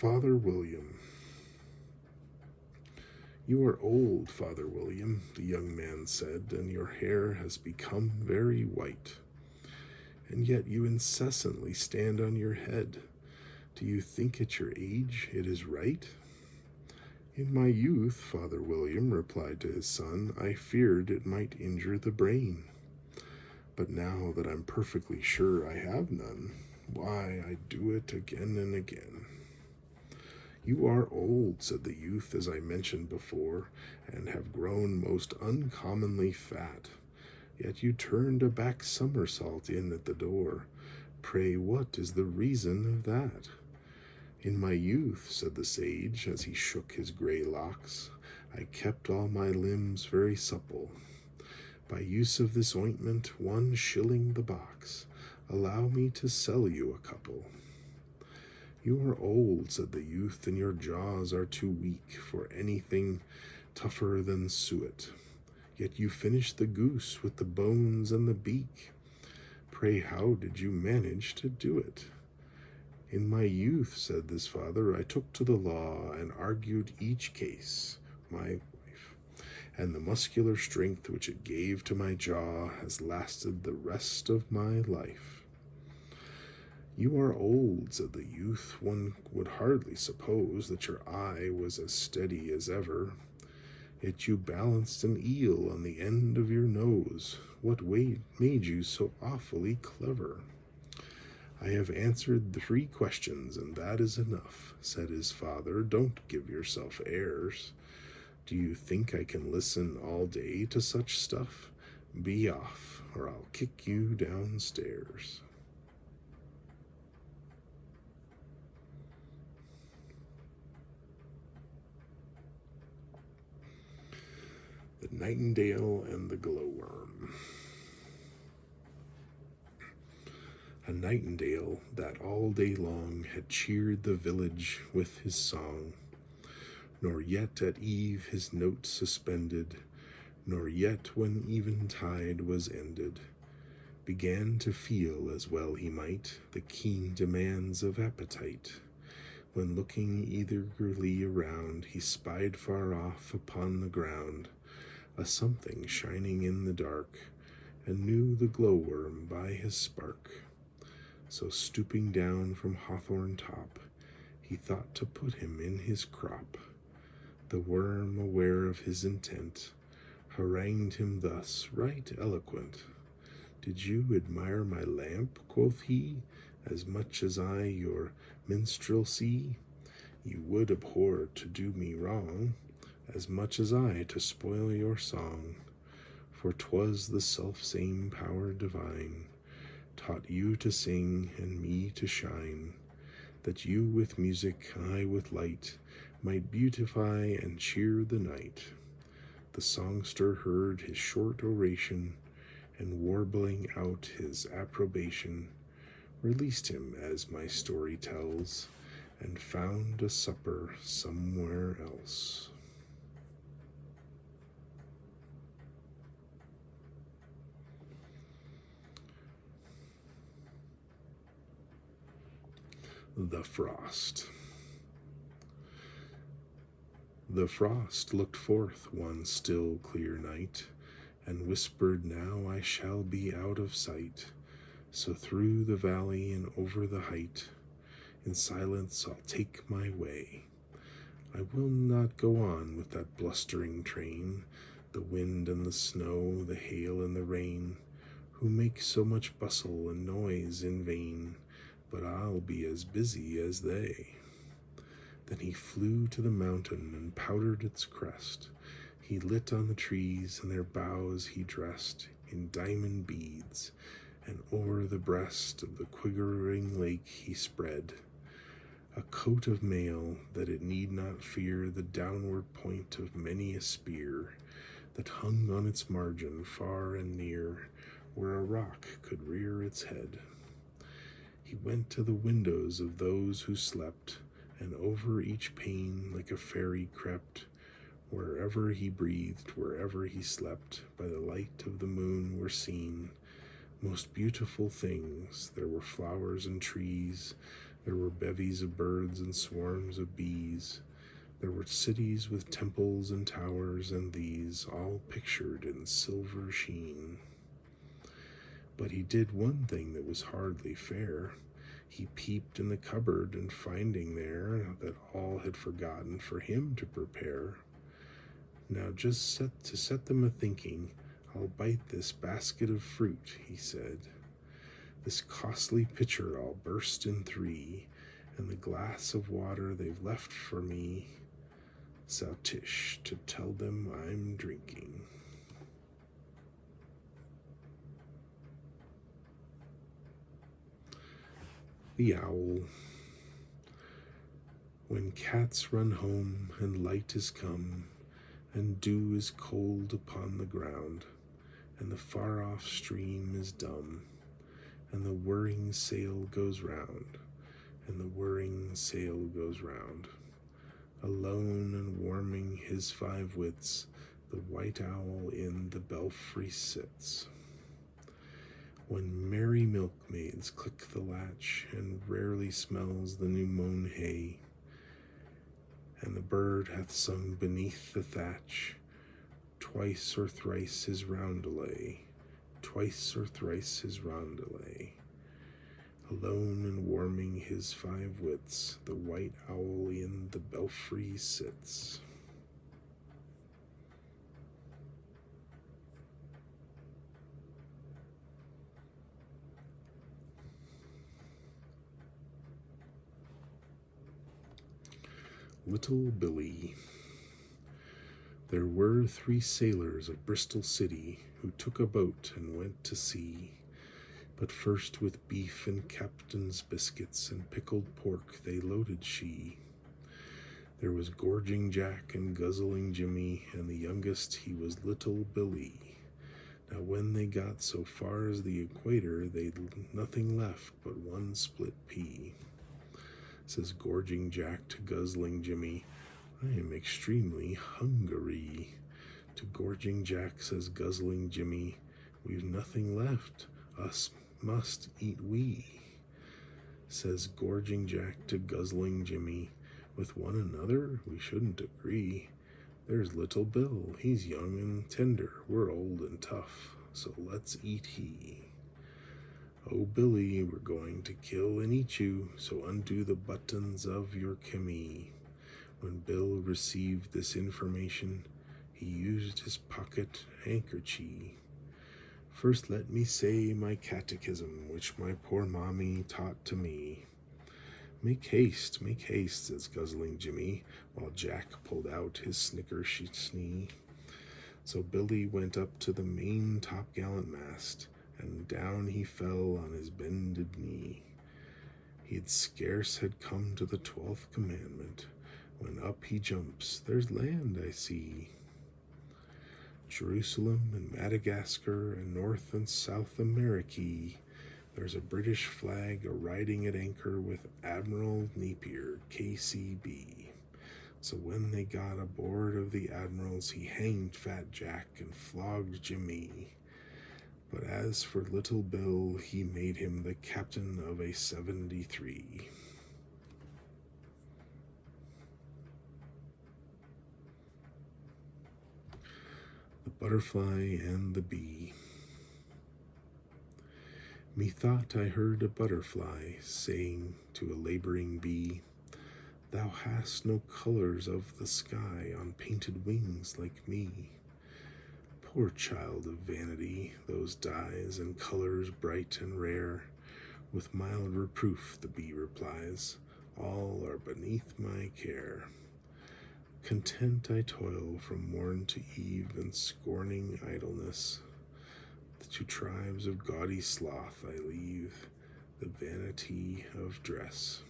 Father William. You are old, Father William, the young man said, and your hair has become very white. And yet you incessantly stand on your head. Do you think at your age it is right? In my youth, Father William replied to his son, I feared it might injure the brain. But now that I'm perfectly sure I have none, why, I do it again and again. You are old, said the youth, as I mentioned before, and have grown most uncommonly fat. Yet you turned a back somersault in at the door. Pray, what is the reason of that? In my youth, said the sage, as he shook his gray locks, I kept all my limbs very supple. By use of this ointment, 1 shilling the box. Allow me to sell you a couple. You are old, said the youth, and your jaws are too weak for anything tougher than suet. Yet you finished the goose with the bones and the beak. Pray, how did you manage to do it? In my youth, said this father, I took to the law and argued each case, my wife, and the muscular strength which it gave to my jaw has lasted the rest of my life. You are old, said the youth. One would hardly suppose that your eye was as steady as ever. Yet you balanced an eel on the end of your nose. What made you so awfully clever? I have answered the 3 questions, and that is enough, said his father. Don't give yourself airs. Do you think I can listen all day to such stuff? Be off, or I'll kick you downstairs. The Nightingale and the Glowworm. A nightingale that all day long had cheered the village with his song, nor yet at eve his note suspended, nor yet when eventide was ended, began to feel, as well he might, the keen demands of appetite, when looking eagerly around, he spied far off upon the ground a something shining in the dark, and knew the glowworm by his spark. So stooping down from hawthorn top, he thought to put him in his crop. The worm, aware of his intent, harangued him thus, right eloquent. Did you admire my lamp, quoth he, as much as I your minstrelsy? You would abhor to do me wrong, as much as I to spoil your song. For 'twas the self-same power divine taught you to sing and me to shine, that you with music, I with light, might beautify and cheer the night. The songster heard his short oration, and warbling out his approbation, released him, as my story tells, and found a supper somewhere else. The Frost. The frost looked forth one still clear night, and whispered, now I shall be out of sight. So through the valley and over the height, in silence I'll take my way. I will not go on with that blustering train, the wind and the snow, the hail and the rain, who make so much bustle and noise in vain, but I'll be as busy as they. Then he flew to the mountain and powdered its crest. He lit on the trees, and their boughs he dressed in diamond beads, and o'er the breast of the quivering lake he spread a coat of mail, that it need not fear the downward point of many a spear that hung on its margin far and near, where a rock could rear its head. He went to the windows of those who slept, and over each pane like a fairy crept. Wherever he breathed, wherever he slept, by the light of the moon were seen most beautiful things. There were flowers and trees, There were bevies of birds and swarms of bees. There were cities with temples and towers, and these all pictured in silver sheen. But he did one thing that was hardly fair. He peeped in the cupboard, and finding there that all had forgotten for him to prepare. Now just to set them a-thinking, I'll bite this basket of fruit, he said. This costly pitcher I'll burst in three, and the glass of water they've left for me, Saltish, to tell them I'm drinking. The Owl. When cats run home, and light is come, and dew is cold upon the ground, and the far-off stream is dumb, and the whirring sail goes round, and the whirring sail goes round. Alone and warming his 5 wits, the white owl in the belfry sits. When merry milkmaids click the latch, and rarely smells the new mown hay, and the bird hath sung beneath the thatch, twice or thrice his roundelay, twice or thrice his roundelay. Alone and warming his 5 wits, the white owl in the belfry sits. Little Billy. There were 3 sailors of Bristol City who took a boat and went to sea. But first with beef and captain's biscuits and pickled pork they loaded she. There was Gorging Jack and Guzzling Jimmy, and the youngest he was Little Billy. Now when they got so far as the equator, they'd nothing left but one split pea. Says Gorging Jack to Guzzling Jimmy, I am extremely hungry. To Gorging Jack says Guzzling Jimmy, we've nothing left, us must eat we. Says Gorging Jack to Guzzling Jimmy, with one another we shouldn't agree. There's Little Bill, he's young and tender, we're old and tough, so let's eat he. Oh, Billy, we're going to kill and eat you, so undo the buttons of your chemise. When Bill received this information, he used his pocket handkerchief. First let me say my catechism, which my poor mommy taught to me. Make haste, says Guzzling Jimmy, while Jack pulled out his snickersnee. So Billy went up to the main topgallant mast, and down he fell on his bended knee. He'd scarce had come to the 12th commandment, when up he jumps, there's land I see. Jerusalem and Madagascar and North and South America, there's a British flag a-riding at anchor with Admiral Napier, KCB. So when they got aboard of the Admirals, he hanged Fat Jack and flogged Jimmy. But as for Little Bill, he made him the captain of a 73. The Butterfly and the Bee. Methought I heard a butterfly saying to a laboring bee, Thou hast no colors of the sky on painted wings like me. Poor child of vanity, those dyes and colors bright and rare. With mild reproof the bee replies, All are beneath my care. Content I toil from morn to eve, and scorning idleness. To tribes of gaudy sloth I leave the vanity of dress.